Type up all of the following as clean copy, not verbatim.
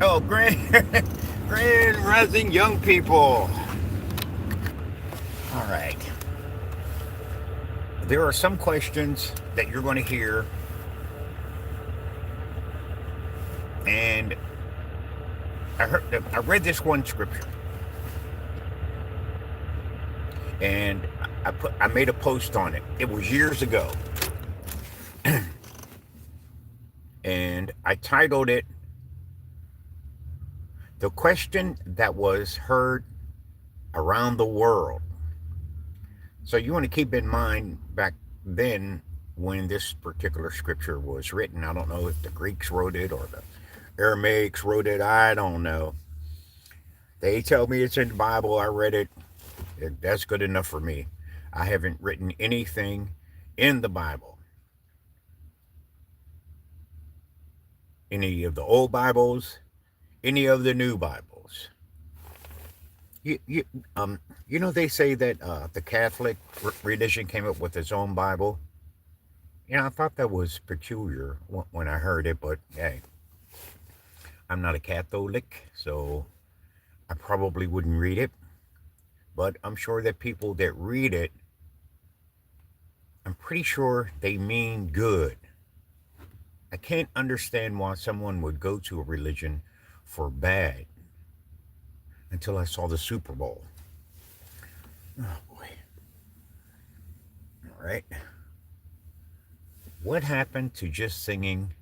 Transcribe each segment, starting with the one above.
Oh, grand rising young people. All right. There are some questions that you're going to hear, and I read this one scripture, and I made a post on it. It was years ago, and I titled it "The Question That Was Heard Around the World." So you want to keep in mind back then when this particular scripture was written. I don't know if the Greeks wrote it or the Aramaics wrote it. I don't know. They tell me it's in the Bible. I read it. That's good enough for me. I haven't written anything in the Bible. Any of the old Bibles, any of the new Bibles. You, you, um, they say that the Catholic religion came up with its own Bible. I thought that was peculiar when I heard it, but hey, I'm not a Catholic, so I probably wouldn't read it. But I'm sure that people that read it, I'm pretty sure they mean good. I can't understand why someone would go to a religion for bad until I saw the Super Bowl. Oh boy. All right. What happened to just singing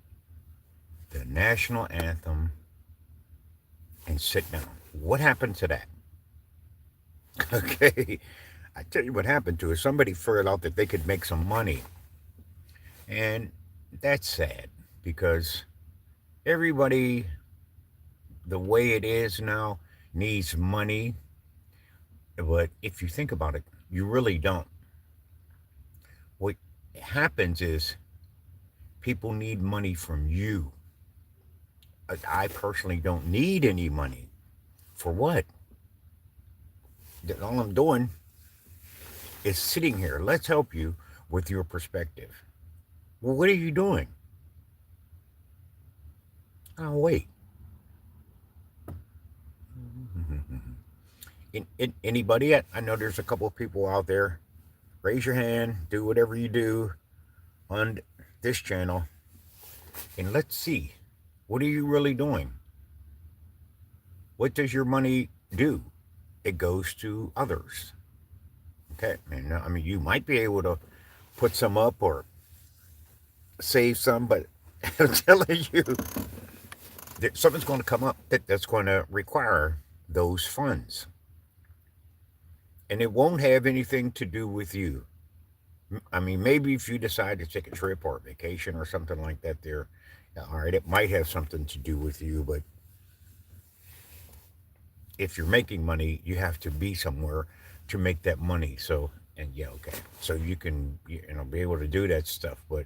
the national anthem and sit down? What happened to that? Okay. I tell you what happened to it. Somebody figured out that they could make some money. And that's sad because everybody, the way it is now, needs money. But if you think about it, you really don't. What happens is people need money from you. I personally don't need any money. For what? All I'm doing is sitting here. Let's help you with your perspective. Well, what are you doing? Oh, wait. Anybody? I know there's a couple of people out there. Raise your hand. Do whatever you do on this channel. And let's see. What are you really doing? What does your money do? It goes to others. Okay. And I mean, you might be able to put some up or save some, but I'm telling you that something's going to come up that's going to require those funds. And it won't have anything to do with you. I mean, maybe if you decide to take a trip or a vacation or something like that, there, all right, it might have something to do with you, but if you're making money, you have to be somewhere to make that money. So, and yeah, okay. So you can, be able to do that stuff. But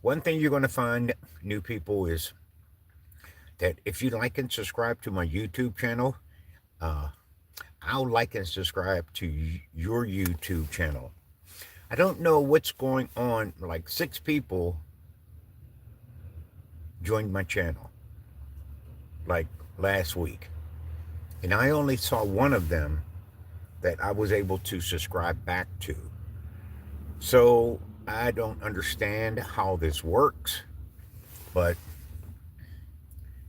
one thing you're going to find, new people, is that if you like and subscribe to my YouTube channel, uh, I'll like and subscribe to your YouTube channel. I don't know what's going on. Like 6 people joined my channel like last week. And I only saw one of them that I was able to subscribe back to. So I don't understand how this works. But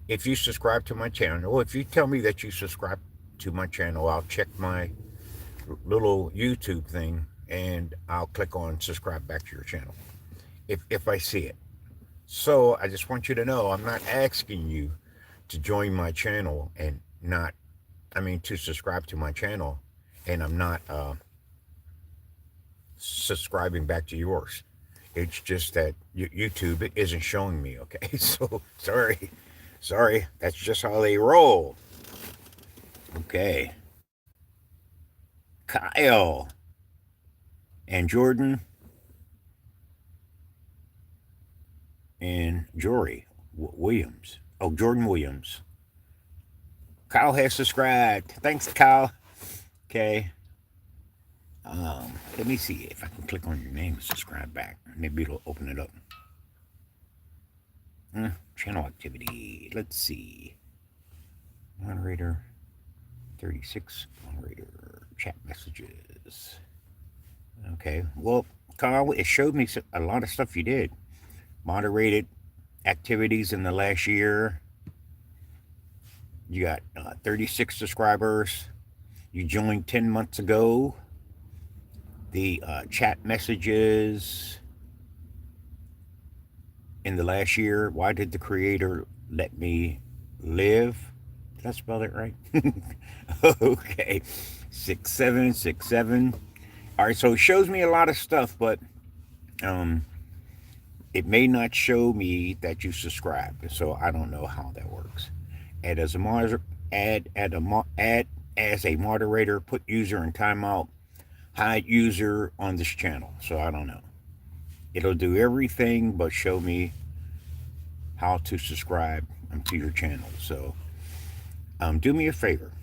if you subscribe to my channel, if you tell me that you subscribe to my channel, I'll check my little YouTube thing and I'll click on subscribe back to your channel if I see it. So I just want you to know I'm not asking you to join my channel and not, to subscribe to my channel, and I'm not subscribing back to yours. It's just that YouTube isn't showing me, okay? So sorry. Sorry. That's just how they roll. Okay. Kyle and Jordan and Jory Williams. Oh, Jordan Williams. Kyle has subscribed. Thanks, Kyle. Okay. Let me see if I can click on your name and subscribe back. Maybe it'll open it up. Channel activity. Let's see. Moderator 36. Moderator chat messages. Okay. Well, Kyle, it showed me a lot of stuff you did. Moderated activities in the last year. You got 36 subscribers. You joined 10 months ago. The chat messages in the last year. Why did the creator let me live? Did I spell it right? Okay. 6767. All right, so it shows me a lot of stuff, but it may not show me that you subscribed. So I don't know how that works. Add as a add as a moderator, put user in timeout, hide user on this channel. So I don't know. It'll do everything but show me how to subscribe to your channel. So do me a favor.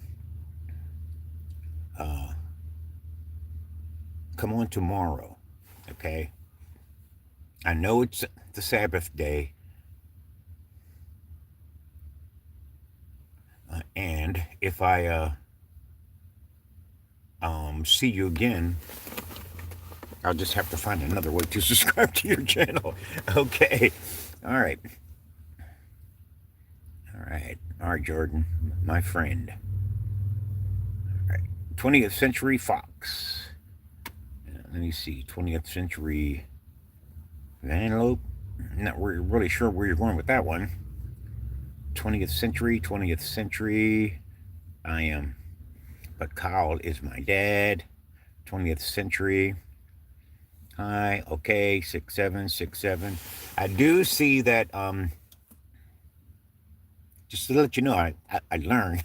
Come on tomorrow, okay? I know it's the Sabbath day, and if I see you again, I'll just have to find another way to subscribe to your channel. Okay. All right. All right, Jordan, my friend. All right. 20th Century Fox. Let me see. 20th Century Vanlope. Not really sure where you're going with that one. 20th Century. I am. But Kyle is my dad. 20th Century. Hi. Okay. 6767. I do see that. Just to let you know, I learned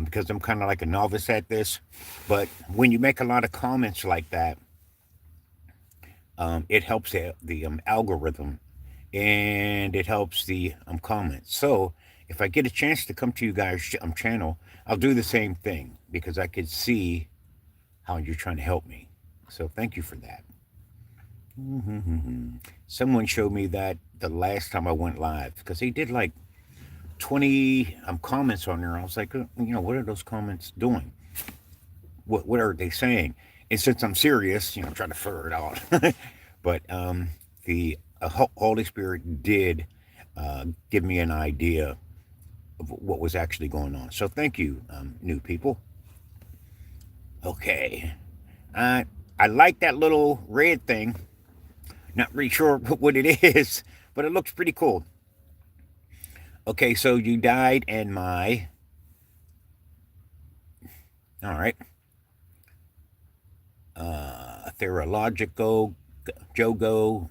because I'm kind of like a novice at this. But when you make a lot of comments like that, it helps the algorithm, and it helps the comments. So if I get a chance to come to you guys' channel, I'll do the same thing because I could see how you're trying to help me. So thank you for that. Someone showed me that the last time I went live because they did like 20 comments on there. I was like, what are those comments doing? What are they saying? And since I'm serious, I'm trying to figure it out. But the Holy Spirit did give me an idea of what was actually going on. So thank you, new people. Okay. I like that little red thing. Not really sure what it is, but it looks pretty cool. Okay, so you died and my... All right. Theological, Jogo,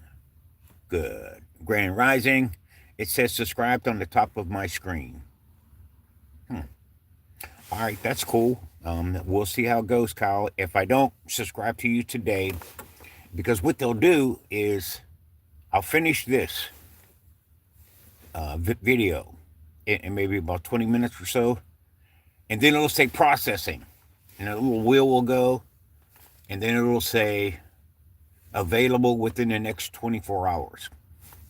good. Grand Rising. It says subscribed on the top of my screen. All right, that's cool. We'll see how it goes, Kyle. If I don't subscribe to you today, because what they'll do is I'll finish this video in maybe about 20 minutes or so, and then it'll say processing, and a little wheel will go, and then it'll say available within the next 24 hours.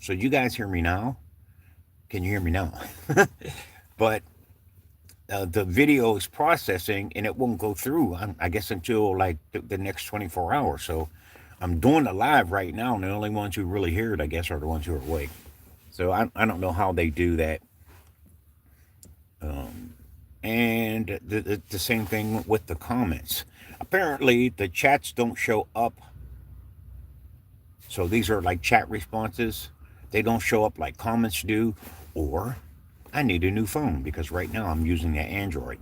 So you guys hear me now? Can you hear me now? But the video is processing, and it won't go through, I guess, until like the next 24 hours. So I'm doing it live right now, and the only ones who really hear it, I guess, are the ones who are awake. So I don't know how they do that. And the same thing with the comments. Apparently, the chats don't show up. So these are like chat responses. They don't show up like comments do. Or I need a new phone because right now I'm using an Android.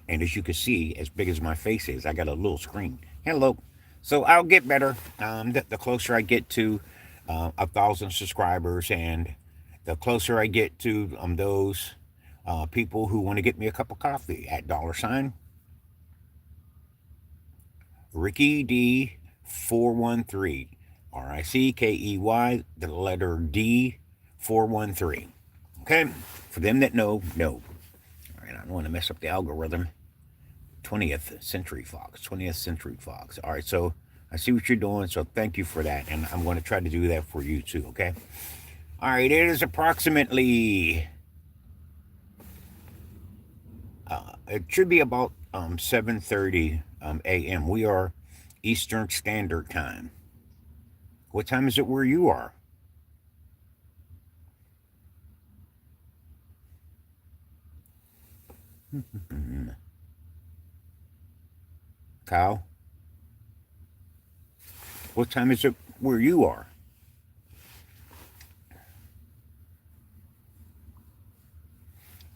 And as you can see, as big as my face is, I got a little screen. Hello. So I'll get better. The closer I get to 1,000 subscribers, and the closer I get to those people who want to get me a cup of coffee at $ Ricky D 413, RICKEY, the letter D 413. Okay, for them that know. All right, I don't want to mess up the algorithm. 20th Century Fox. All right, so I see what you're doing, so thank you for that, and I'm going to try to do that for you too. Okay. All right, it is approximately it should be about 7:30 a.m. We are Eastern Standard Time. What time is it where you are? Kyle, what time is it where you are?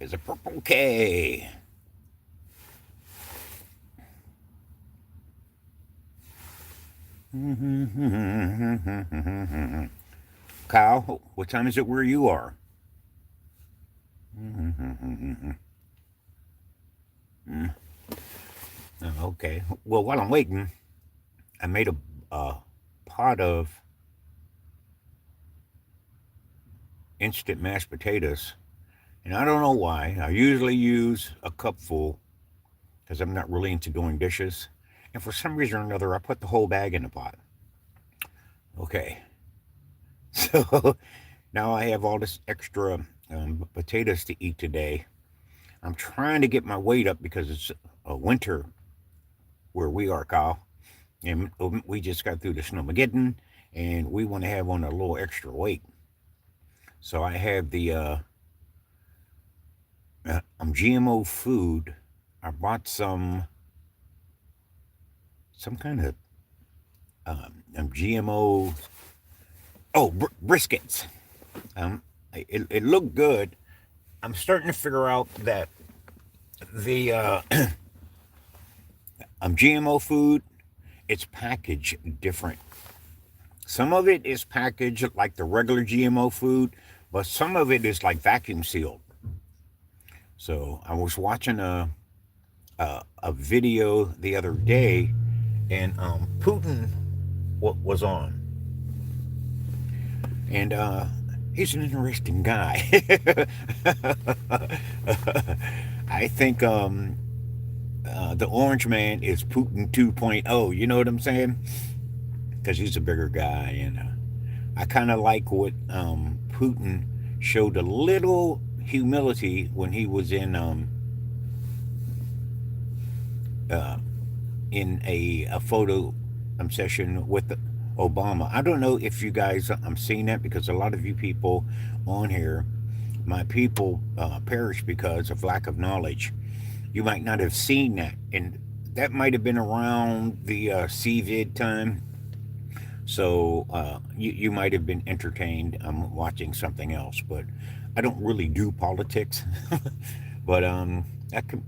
It's a purple K. Kyle, what time is it where you are? Okay. Well, while I'm waiting, I made a pot of instant mashed potatoes, and I don't know why. I usually use a cupful because I'm not really into doing dishes, and for some reason or another, I put the whole bag in the pot. Okay. So now I have all this extra potatoes to eat today. I'm trying to get my weight up because it's a winter where we are, Kyle. And we just got through the snowmageddon, and we want to have on a little extra weight. So I have the GMO food. I bought some kind of GMO. Oh, briskets. It looked good. I'm starting to figure out that the GMO food, it's packaged different. Some of it is packaged like the regular GMO food, but some of it is like vacuum sealed. So I was watching a video the other day, and Putin was on, and he's an interesting guy. I think the Orange Man is Putin 2.0. You know what I'm saying? Because he's a bigger guy, and I kind of like what Putin showed a little humility when he was in a photo session with Obama. I don't know if you guys I'm seeing that because a lot of you people on here, my people perish because of lack of knowledge. You might not have seen that, and that might have been around the CVID time. So you might have been entertained watching something else, but I don't really do politics. But I, can,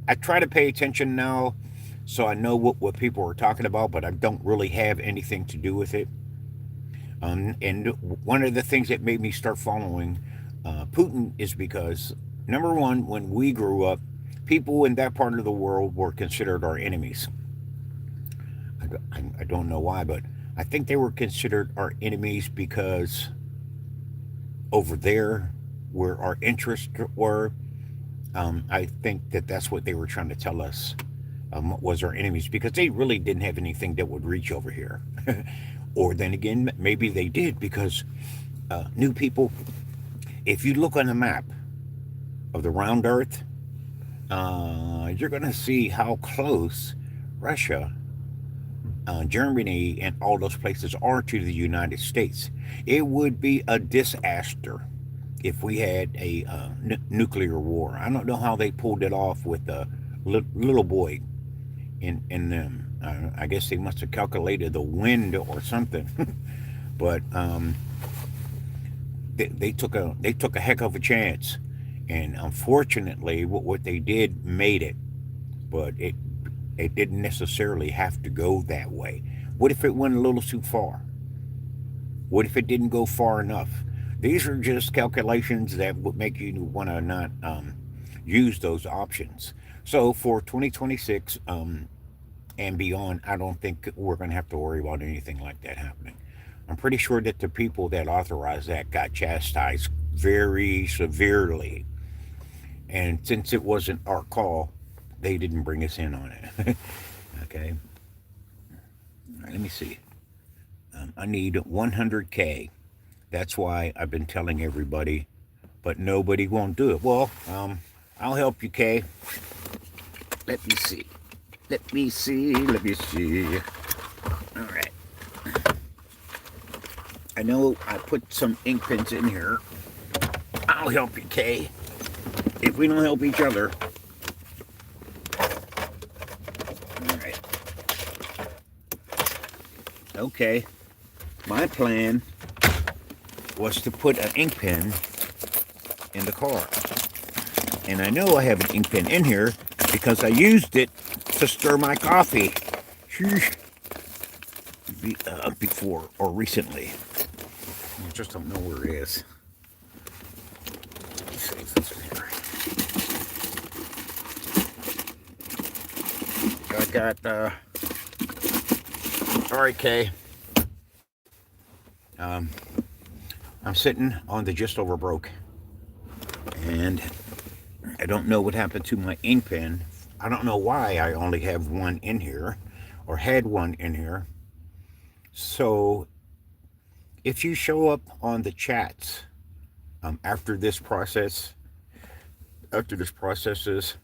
I try to pay attention now, so I know what people are talking about, but I don't really have anything to do with it. And one of the things that made me start following Putin is because, number one, when we grew up, people in that part of the world were considered our enemies. I don't know why, but I think they were considered our enemies because over there, where our interests were, I think that that's what they were trying to tell us was our enemies because they really didn't have anything that would reach over here. Or then again, maybe they did because new people, if you look on the map of the round earth, you're going to see how close Russia, Germany, and all those places are to the United States. It would be a disaster if we had a nuclear war. I don't know how they pulled it off with the little boy in them. I guess they must have calculated the wind or something. But they took a heck of a chance, and unfortunately, what they did made it. But it didn't necessarily have to go that way. What if it went a little too far? What if it didn't go far enough? These are just calculations that would make you want to not use those options. So for 2026 and beyond, I don't think we're going to have to worry about anything like that happening. I'm pretty sure that the people that authorized that got chastised very severely. And since it wasn't our call, they didn't bring us in on it. Okay. All right, let me see. I need 100K. That's why I've been telling everybody, but nobody won't do it. Well, I'll help you, Kay. Let me see. Let me see. Let me see. All right. I know I put some ink pens in here. I'll help you, Kay. If we don't help each other. All right. Okay. My plan was to put an ink pen in the car. And I know I have an ink pen in here because I used it to stir my coffee before or recently. I just don't know where it is. Let's see if it's in here. I got, all right, Kay. I'm sitting on the Just Over Broke, and I don't know what happened to my ink pen. I don't know why I only have one in here, or had one in here. So, if you show up on the chats after this process is after this processes,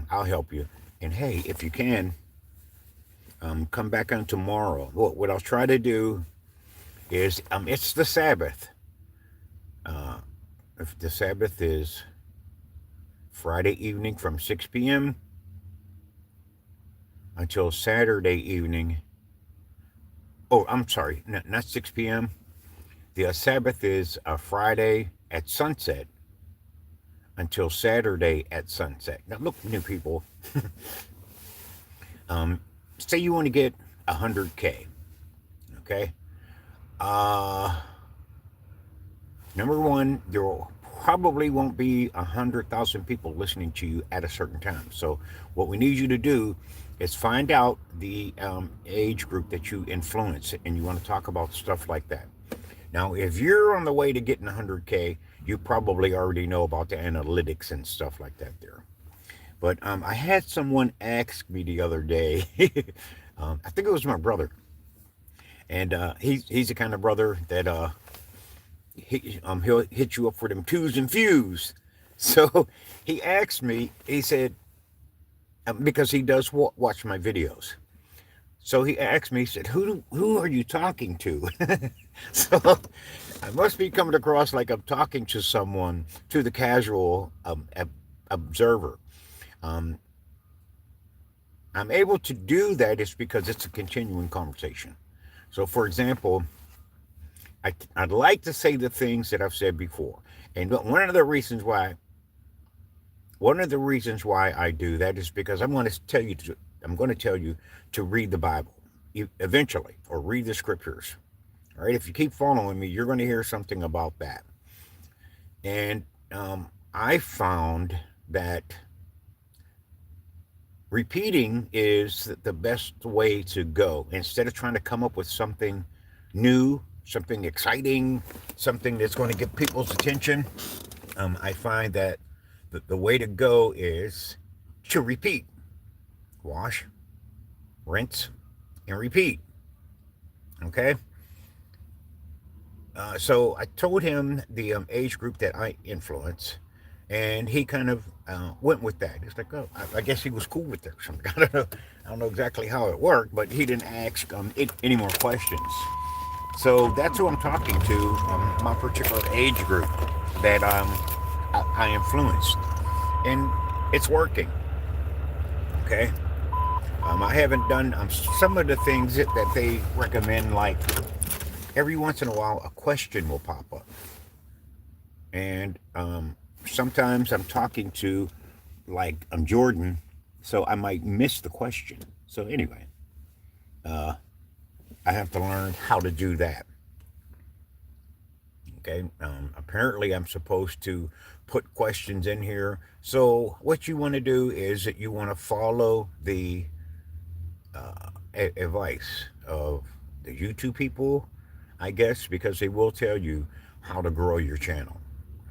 I'll help you. And hey, if you can, come back on tomorrow. What I'll try to do is, it's the Sabbath. If the Sabbath is Friday evening from 6 p.m. until Saturday evening. Oh, I'm sorry, not 6 p.m. The Sabbath is Friday at sunset until Saturday at sunset. Now, look, new people. Say you want to get 100K. Okay. Number one, there probably won't be 100,000 people listening to you at a certain time. So what we need you to do is find out the age group that you influence, and you want to talk about stuff like that. Now, if you're on the way to getting 100K, you probably already know about the analytics and stuff like that there. But I had someone ask me the other day, I think it was my brother, and he's the kind of brother that he'll hit you up for them twos and fews. So he asked me, he said, because he does watch my videos. So he asked me, he said, who are you talking to? So I must be coming across like I'm talking to someone, to the casual observer. I'm able to do that is because it's a continuing conversation. So, for example, I'd like to say the things that I've said before, and one of the reasons why I do that is because I'm going to tell you to read the Bible eventually, or read the scriptures. All right, if you keep following me, you're going to hear something about that. And I found that repeating is the best way to go. Instead of trying to come up with something new, something exciting, something that's going to get people's attention, I find that the way to go is to repeat. Wash, rinse, and repeat. Okay? So I told him the age group that I influence, and he kind of went with that. It's like, oh, I guess he was cool with it or something. I don't know exactly how it worked, but he didn't ask any more questions. So that's who I'm talking to, my particular age group that I influenced, and it's working. Okay. I haven't done some of the things that they recommend, like every once in a while a question will pop up, and sometimes I'm talking to, like, I'm Jordan, so I might miss the question. So anyway, I have to learn how to do that. Okay. Apparently I'm supposed to put questions in here. So what you want to do is that you want to follow the advice of the YouTube people, I guess, because they will tell you how to grow your channel.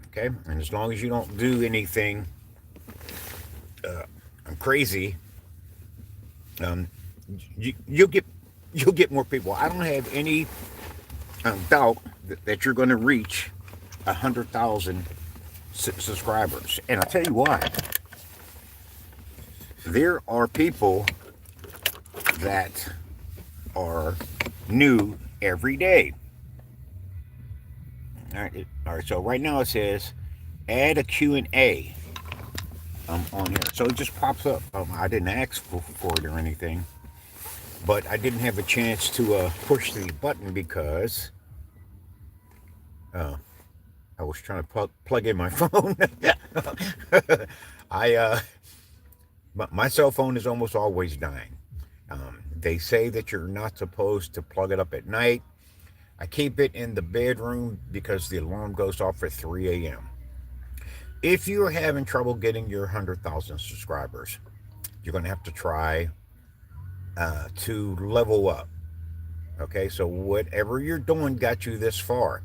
Okay. And as long as you don't do anything crazy, you'll get you'll get more people. I don't have any doubt that you're going to reach 100,000 subscribers. And I'll tell you why. There are people that are new every day. All right. So right now it says add a Q&A on here. So it just pops up. I didn't ask for it or anything, but I didn't have a chance to push the button because I was trying to plug in my phone. I my cell phone is almost always dying. They say that you're not supposed to plug it up at night. I keep it in the bedroom because the alarm goes off at 3 a.m. If you're having trouble getting your 100,000 subscribers, you're going to have to try to level up. Okay, so whatever you're doing got you this far.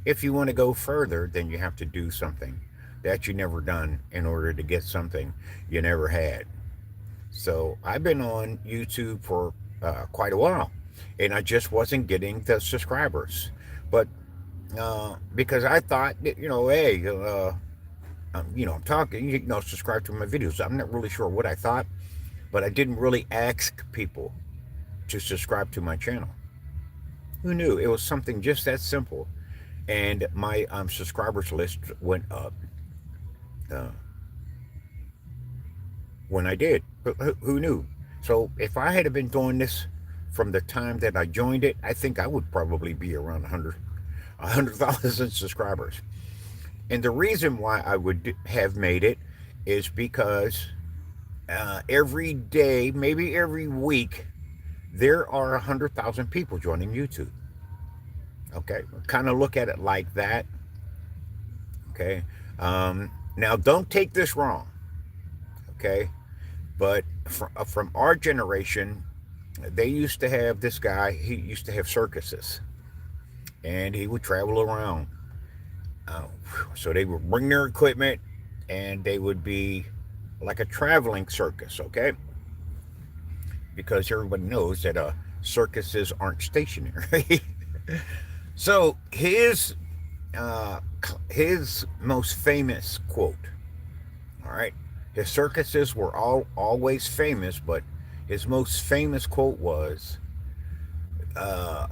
If you want to go further, then you have to do something that you never done in order to get something you never had. So I've been on YouTube for quite a while, and I just wasn't getting the subscribers. But because I thought, hey, I'm talking, subscribe to my videos. I'm not really sure what I thought, but I didn't really ask people to subscribe to my channel. Who knew? It was something just that simple. And my subscribers list went up uh, when I did. Who knew? So if I had been doing this from the time that I joined it, I think I would probably be around 100,000 subscribers. And the reason why I would have made it is because every day, maybe every week, there are 100,000 people joining YouTube. Okay, kind of look at it like that. Okay, now don't take this wrong. Okay, but from our generation, they used to have this guy. He used to have circuses, and he would travel around. So they would bring their equipment, and they would be like a traveling circus. Okay, because everybody knows that circuses aren't stationary. So his most famous quote, all right, his circuses were always famous, but his most famous quote was, I'll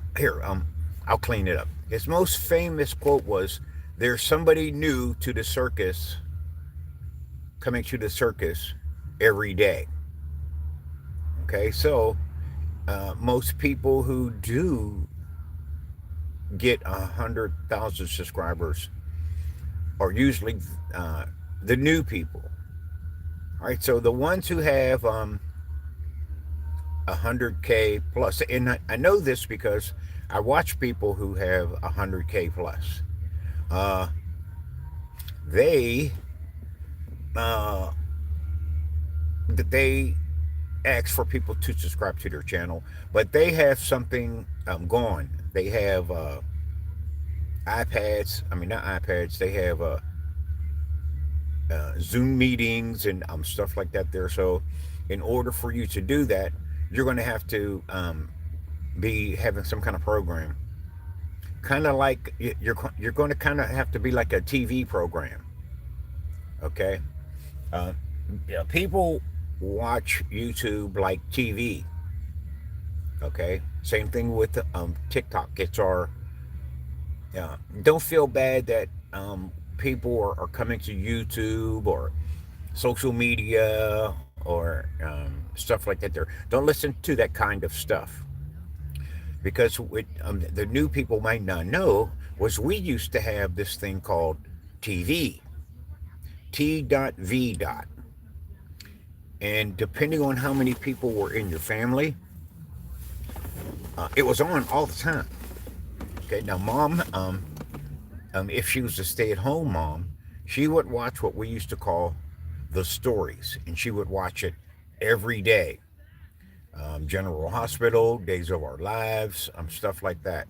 clean it up. His most famous quote was, "There's somebody new to the circus, coming to the circus every day." Okay, so most people who do get 100,000 subscribers are usually the new people. All right, so the ones who have 100K plus, and I know this because I watch people who have 100K plus. They they ask for people to subscribe to their channel, but they have something going. They have iPads. I mean, not iPads. They have Zoom meetings and stuff like that there. So, in order for you to do that, you're going to have to be having some kind of program. Kind of like you're going to kind of have to be like a TV program. Okay. Yeah, people watch YouTube like TV. Okay, same thing with TikTok. It's our don't feel bad that people are coming to YouTube or social media or stuff like that. There, don't listen to that kind of stuff because what the new people might not know was we used to have this thing called TV, T.V. And depending on how many people were in your family, it was on all the time. Okay, now mom, if she was a stay-at-home mom, she would watch what we used to call the stories, and she would watch it every day. General Hospital, Days of Our Lives, stuff like that.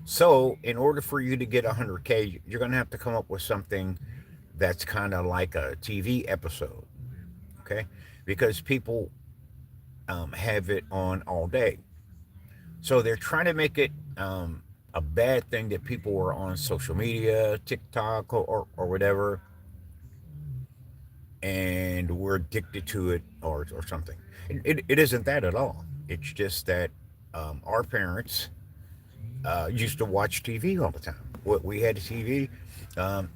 So, in order for you to get 100K, you're going to have to come up with something that's kind of like a TV episode. Okay, because people have it on all day. So they're trying to make it a bad thing that people are on social media, TikTok or whatever, and we're addicted to it or something. It isn't that at all. It's just that our parents used to watch TV all the time. We had a TV. Um,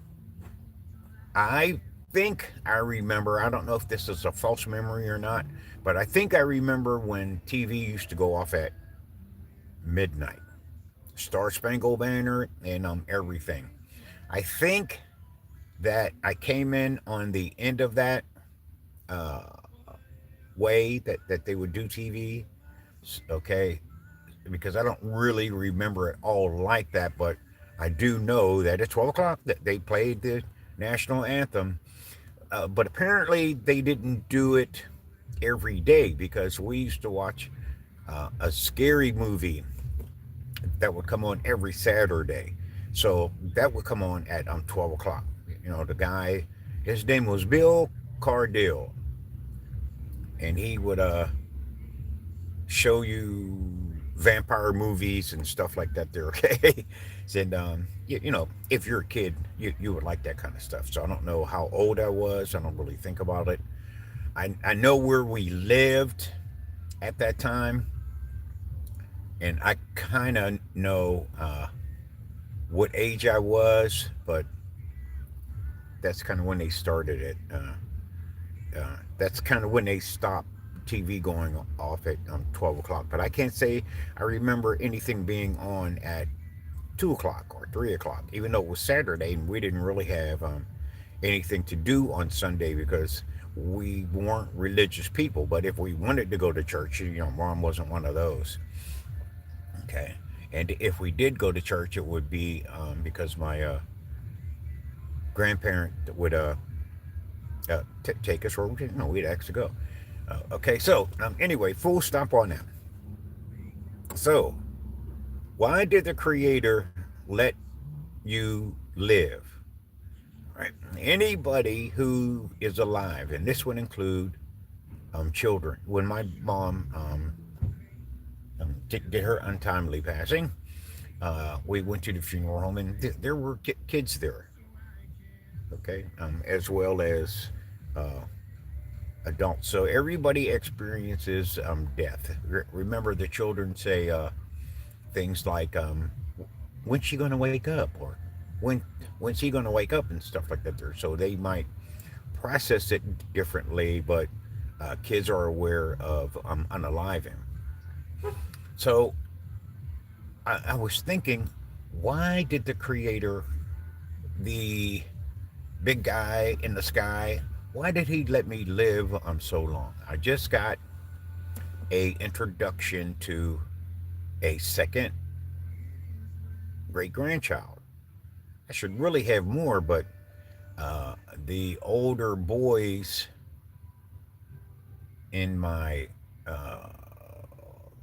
I think I remember, I don't know if this is a false memory or not, but I think I remember when TV used to go off at midnight. Star Spangled Banner and everything. I think that I came in on the end of that uh, way that they would do TV. Okay, because I don't really remember it all like that, but I do know that at 12 o'clock that they played the national anthem. But apparently they didn't do it every day because we used to watch a scary movie that would come on every Saturday. So that would come on at 12 o'clock. You know, the guy, his name was Bill Cardille, and he would show you vampire movies and stuff like that there. Okay. And you know, if you're a kid, you would like that kind of stuff. So I don't know how old I was. I don't really think about it. I know where we lived at that time, and I kind of know what age I was, but that's kind of when they started it. That's kind of when they stopped TV going off at 12 o'clock. But I can't say I remember anything being on at 2 o'clock or 3 o'clock, even though it was Saturday and we didn't really have anything to do on Sunday because we weren't religious people. But if we wanted to go to church, you know, mom wasn't one of those. Okay. And if we did go to church, it would be because my grandparent would take us where we didn't know we'd actually go. Okay, so anyway, full stop on that. So, why did the Creator let you live? Right? Anybody who is alive, and this would include children. When my mom did her untimely passing, we went to the funeral home, and there were kids there. Okay, as well as uh, adults. So everybody experiences death. Remember, the children say things like, "When's she going to wake up?" or "When's he going to wake up?" and stuff like that. There, so they might process it differently, but kids are aware of unaliving. So I was thinking, why did the Creator, the big guy in the sky, why did he let me live so long? I just got a introduction to a second great grandchild. I should really have more, but the older boys in my uh,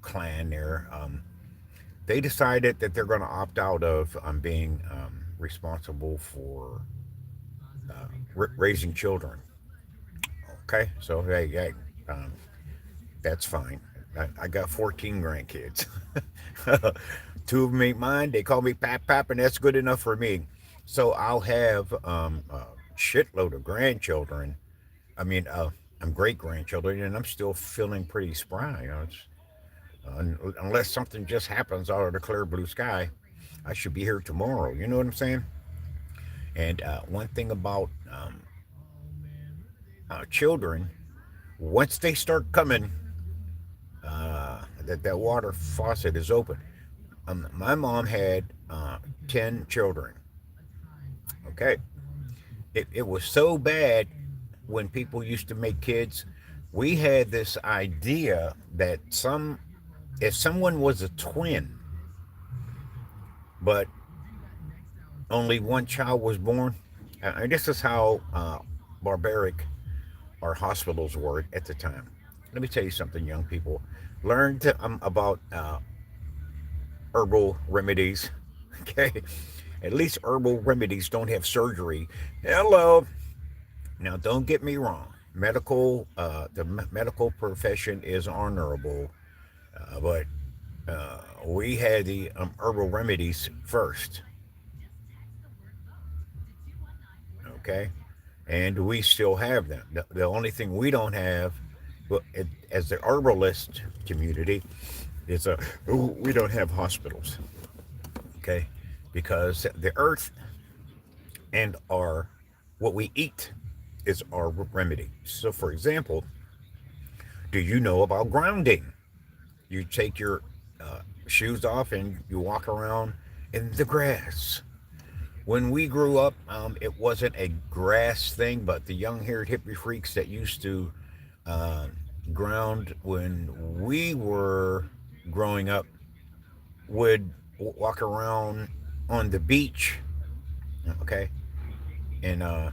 clan there, they decided that they're going to opt out of being responsible for raising children. Okay, so hey, um, that's fine. I got 14 grandkids. Two of them ain't mine. They call me Pap, and that's good enough for me. So I'll have a shitload of grandchildren. I mean, I'm great grandchildren, and I'm still feeling pretty spry. You know, unless something just happens out of the clear blue sky, I should be here tomorrow. You know what I'm saying? And one thing about children, once they start coming, that water faucet is open. My mom had 10 children. Okay. It was so bad when people used to make kids. We had this idea that if someone was a twin, but only one child was born, and this is how barbaric our hospitals were at the time. Let me tell you something, young people. Learn about herbal remedies. Okay, at least herbal remedies don't have surgery. Hello. Now, don't get me wrong. The medical profession is honorable, but we had the herbal remedies first, okay? And we still have them. The only thing we don't have, well, as the herbalist community, is we don't have hospitals, okay? Because the earth and our what we eat is our remedy. So, for example, do you know about grounding? You take your shoes off and you walk around in the grass. When we grew up, it wasn't a grass thing, but the young haired hippie freaks that used to uh, ground when we were growing up would walk around on the beach. Okay, and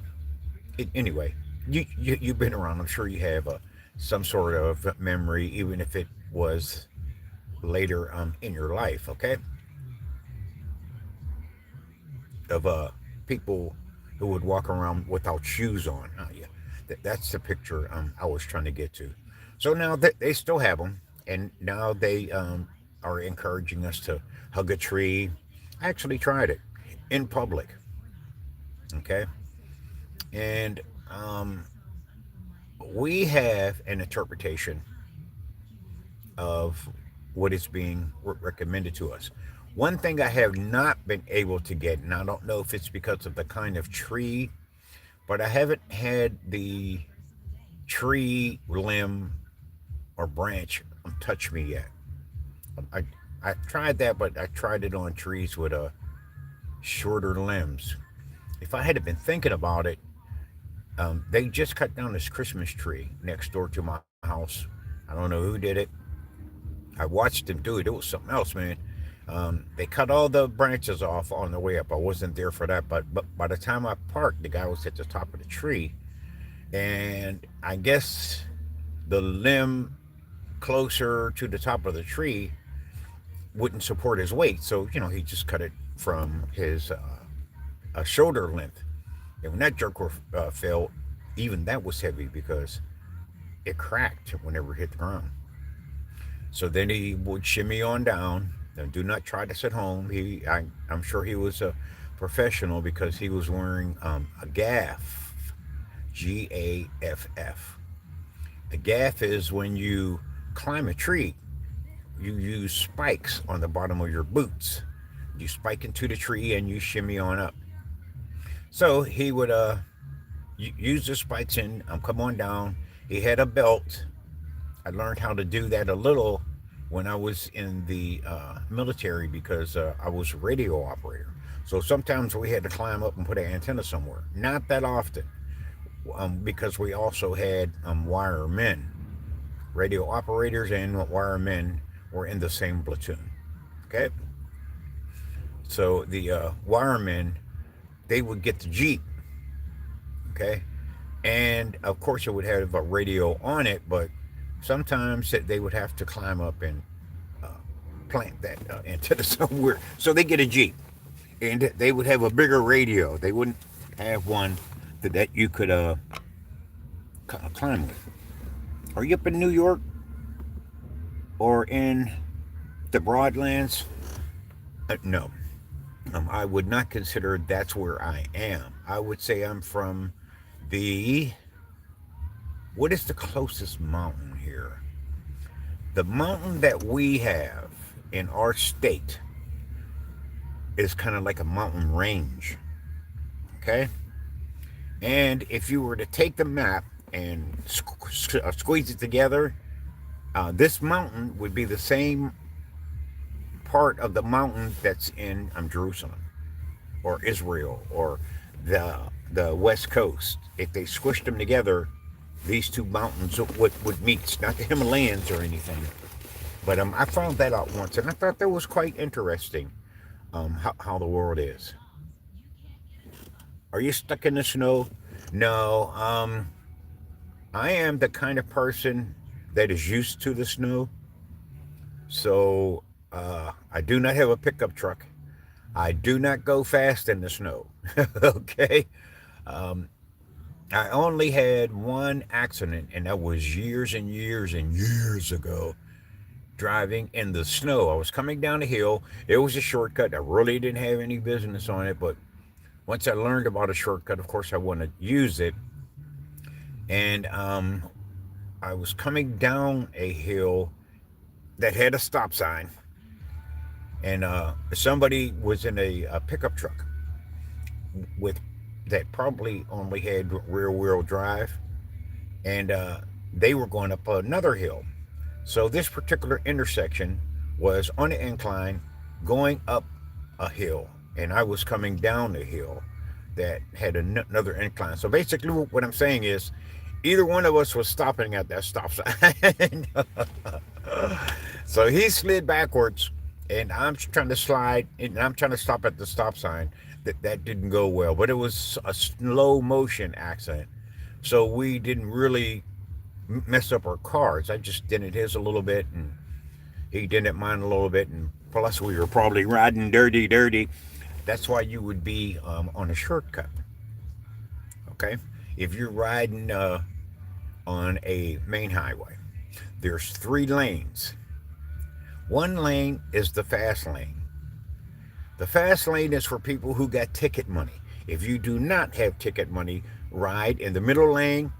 anyway, you've been around. I'm sure you have some sort of memory, even if it was later in your life. Okay, of people who would walk around without shoes on. Yeah, that's the picture I was trying to get to. So now they still have them, and now they are encouraging us to hug a tree. I actually tried it in public. Okay, and um, we have an interpretation of what is being recommended to us. One thing I have not been able to get, and I don't know if it's because of the kind of tree, but I haven't had the tree limb or branch touch me yet. I I tried that, but I tried it on trees with shorter limbs. If I had been thinking about it, they just cut down this Christmas tree next door to my house. I don't know who did it. I watched them do it. It was something else, man. They cut all the branches off on the way up. I wasn't there for that, but by the time I parked, the guy was at the top of the tree, and I guess the limb closer to the top of the tree wouldn't support his weight, so he just cut it from his shoulder length. And when that jerk fell, even that was heavy because it cracked whenever it hit the ground. So then he would shimmy on down. Now, do not try this at home. I'm sure he was a professional because he was wearing a gaff, GAFF. A gaff is when you climb a tree. You use spikes on the bottom of your boots. You spike into the tree and you shimmy on up. So he would use the spikes and come on down. He had a belt. I learned how to do that a little when I was in the military because I was a radio operator. So sometimes we had to climb up and put an antenna somewhere. Not that often, because we also had wiremen. Radio operators and wiremen were in the same platoon. Okay, so the wiremen, they would get the jeep. Okay, and of course it would have a radio on it, but sometimes they would have to climb up and plant that antenna somewhere. So they get a jeep, and they would have a bigger radio. They wouldn't have one that you could climb with. Are you up in New York or in the Broadlands? No. I would not consider that's where I am. I would say I'm from the. What is the closest mountain here? The mountain that we have in our state is kind of like a mountain range. Okay? And if you were to take the map and squeeze it together, this mountain would be the same part of the mountain that's in Jerusalem or Israel or the West Coast. If they squished them together, these two mountains would meet. It's not the Himalayas or anything, but I found that out once, and I thought that was quite interesting. How the world is. Are you stuck in the snow? No. I am the kind of person that is used to the snow. So I do not have a pickup truck. I do not go fast in the snow. Okay. Um, I only had one accident, and that was years and years and years ago. driving in the snow. I was coming down a hill. It was a shortcut. I really didn't have any business on it, but once I learned about a shortcut, of course, I wanted to use it. And I was coming down a hill that had a stop sign, and somebody was in a pickup truck with that probably only had rear wheel drive, and they were going up another hill. So this particular intersection was on an incline going up a hill, and I was coming down a hill that had another incline. So basically, what I'm saying is, either one of us was stopping at that stop sign. So he slid backwards, and I'm trying to slide, and I'm trying to stop at the stop sign. That didn't go well, but it was a slow motion accident, so we didn't really mess up our cars. I just dented his a little bit, and he dented mine a little bit, and plus we were probably riding dirty. That's why you would be on a shortcut. Okay, if you're riding on a main highway, there's 3 lanes. One lane is the fast lane. The fast lane is for people who got ticket money. If you do not have ticket money, ride in the middle lane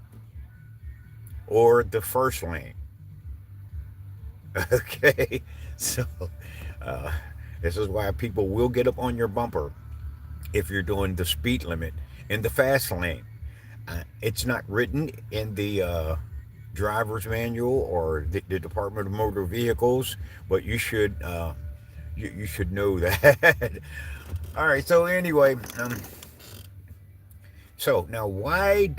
or the first lane. Okay, so uh, this is why people will get up on your bumper if you're doing the speed limit in the fast lane. It's not written in the driver's manual or the Department of Motor Vehicles, but you should know that. All right. So anyway, so now why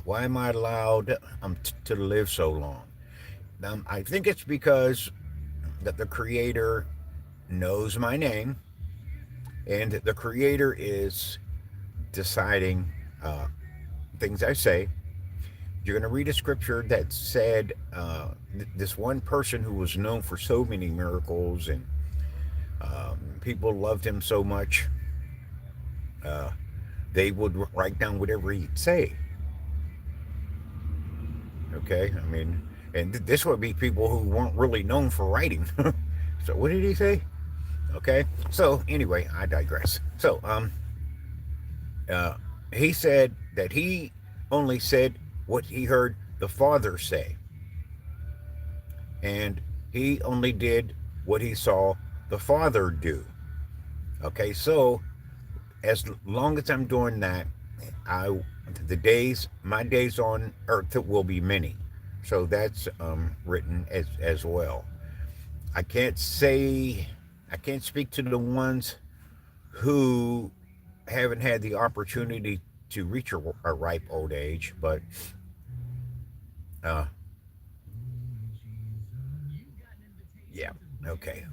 am I allowed to live so long? I think it's because that the Creator knows my name, and the Creator is deciding things I say. You're going to read a scripture that said this one person who was known for so many miracles, and people loved him so much, uh, they would write down whatever he'd say. Okay, I mean, and this would be people who weren't really known for writing. So what did he say? Okay, so anyway, I digress. So uh, he said that he only said what he heard the Father say, and he only did what he saw the Father do. Okay, so as long as I'm doing that, I my days on earth will be many. So that's written as well. I can't say I can't speak to the ones who haven't had the opportunity to reach a ripe old age, but uh, yeah, okay.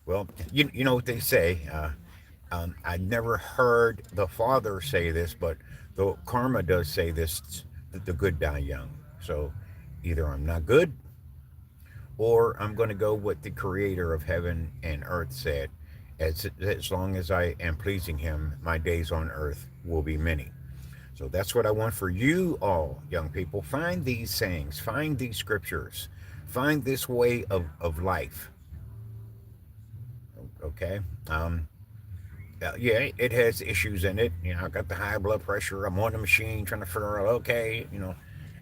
Well, you know what they say. I never heard the Father say this, but the karma does say this: that the good die young. So either I'm not good, or I'm going to go what the Creator of heaven and earth said. As long as I am pleasing Him, my days on earth will be many. So that's what I want for you all, young people. Find these sayings, find these scriptures, find this way of life. Okay. Yeah, it has issues in it. You know, I got the high blood pressure. I'm on the machine trying to figure out, okay,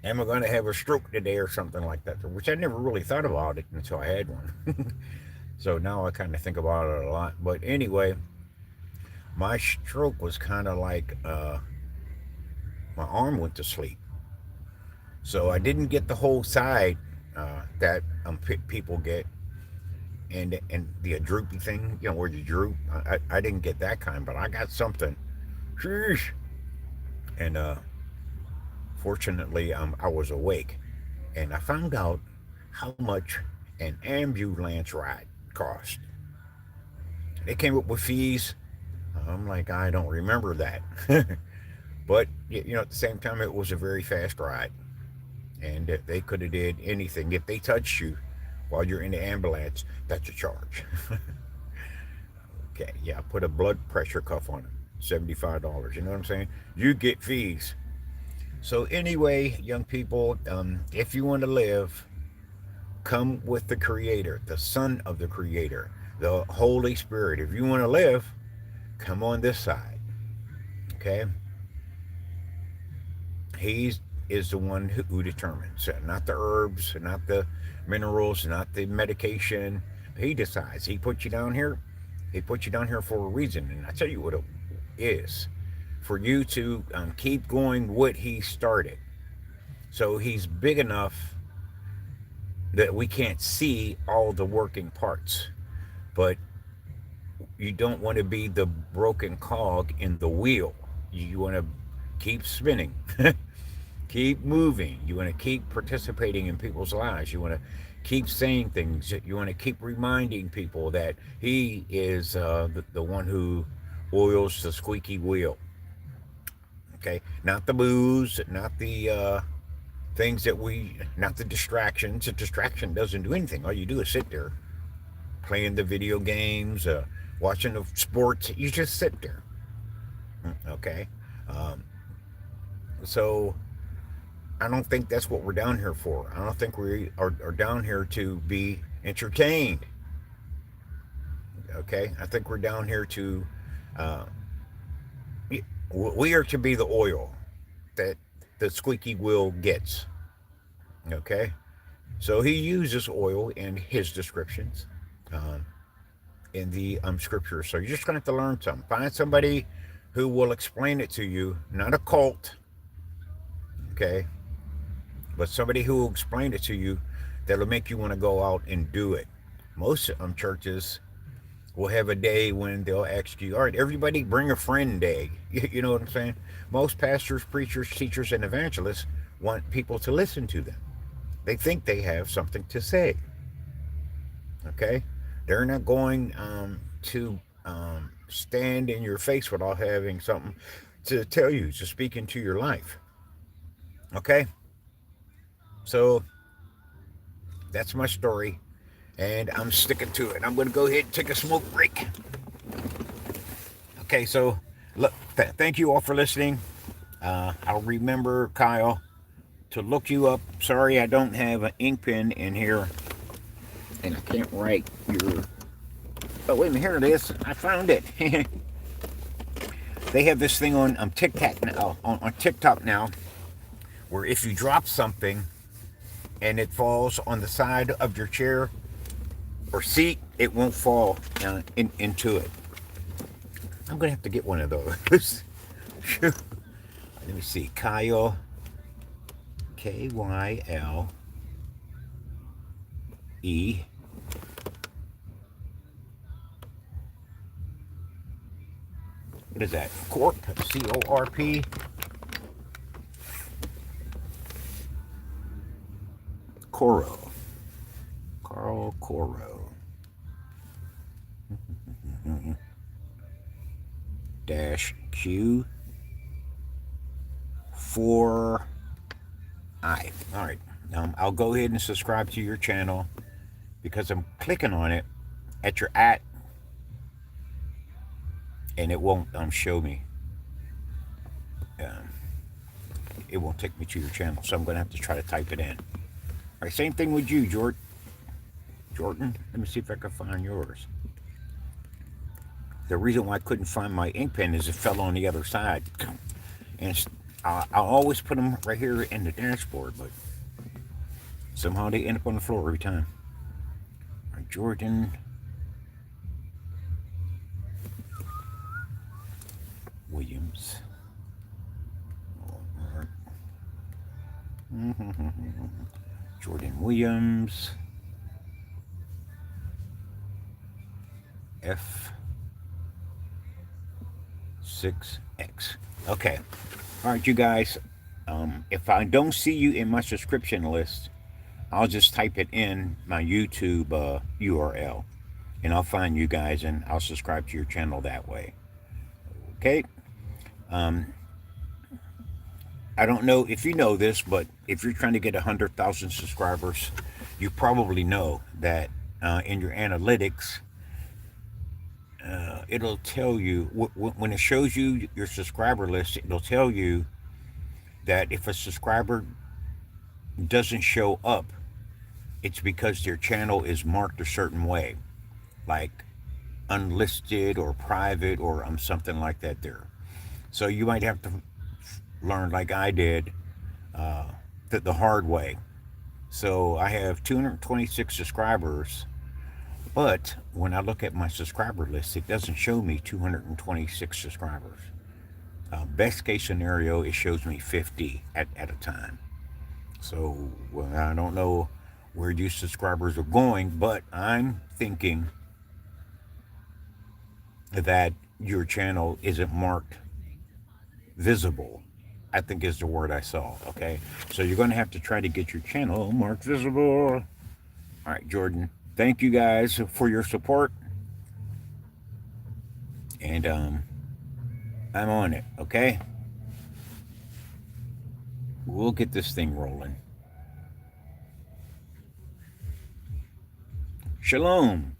am I going to have a stroke today or something like that? Which I never really thought about it until I had one. So now I kind of think about it a lot. But anyway, my stroke was kind of like my arm went to sleep. So I didn't get the whole side that people get, and the droopy thing, where you droop. I didn't get that kind, but I got something. Sheesh. And fortunately, I was awake, and I found out how much an ambulance ride cost. They came up with fees. I'm like, I don't remember that. But at the same time, it was a very fast ride, and they could have did anything if they touched you while you're in the ambulance. That's a charge. Okay, yeah, put a blood pressure cuff on it. $75. You know what I'm saying? You get fees. So anyway, young people, if you want to live, come with the Creator, the Son of the Creator, the Holy Spirit. If you want to live, come on this side. Okay? He is the one who determines, not the herbs, not the minerals, not the medication. He decides. He put you down here. He put you down here for a reason. And I tell you what it is, for you to keep going what he started. So he's big enough that we can't see all the working parts. But you don't want to be the broken cog in the wheel. You want to keep spinning, keep moving. You want to keep participating in people's lives. You want to keep saying things. You want to keep reminding people that he is the one who oils the squeaky wheel. Okay, not the booze, not the things that not the distractions. A distraction doesn't do anything. All you do is sit there playing the video games, watching the sports. You just sit there. Okay. So I don't think that's what we're down here for. I don't think we are down here to be entertained. Okay. I think we're down here to, we are to be the oil that the squeaky wheel gets. Okay. So he uses oil in his descriptions. In the scriptures. So you're just going to have to learn something. Find somebody who will explain it to you, not a cult, okay, but somebody who will explain it to you that'll make you want to go out and do it. Most churches will have a day when they'll ask you, all right, everybody bring a friend day. You know what I'm saying? Most pastors, preachers, teachers, and evangelists want people to listen to them. They think they have something to say. Okay? They're not going to stand in your face without having something to tell you, to speak into your life. Okay? So that's my story, and I'm sticking to it. I'm going to go ahead and take a smoke break. Okay, so look, thank you all for listening. I'll remember, Kyle, to look you up. Sorry I don't have an ink pen in here, and I can't write your... Oh, wait a minute, here it is. I found it. They have this thing on TikTok now, on TikTok now, where if you drop something and it falls on the side of your chair or seat, it won't fall into it. I'm going to have to get one of those. Let me see. Kyle, Kyle, what is that? Corp, C-O-R-P. Coro. Carl Coro. Dash Q 4I. All right. I'll go ahead and subscribe to your channel because I'm clicking on it at your @ and it won't show me. It won't take me to your channel, so I'm going to have to try to type it in. All right, same thing with you, Jordan. Let me see if I can find yours. The reason why I couldn't find my ink pen is it fell on the other side. And I'll always put them right here in the dashboard, but somehow they end up on the floor every time. All right, Jordan Williams. Jordan Williams. F6X. Okay. All right, you guys. If I don't see you in my subscription list, I'll just type it in my YouTube URL, and I'll find you guys, and I'll subscribe to your channel that way. Okay. I don't know if you know this, but if you're trying to get 100,000 subscribers, you probably know that in your analytics, it'll tell you, when it shows you your subscriber list, it'll tell you that if a subscriber doesn't show up it's because their channel is marked a certain way, like unlisted or private or something like that there. So you might have to learn, like I did, the hard way. So I have 226 subscribers, but when I look at my subscriber list, it doesn't show me 226 subscribers. Best case scenario, it shows me 50 at a time. So well, I don't know where you subscribers are going, but I'm thinking that your channel isn't marked visible. I think is the word I saw. Okay, so you're going to have to try to get your channel marked visible. All right, Jordan. Thank you guys for your support, and I'm on it. Okay, we'll get this thing rolling. Shalom.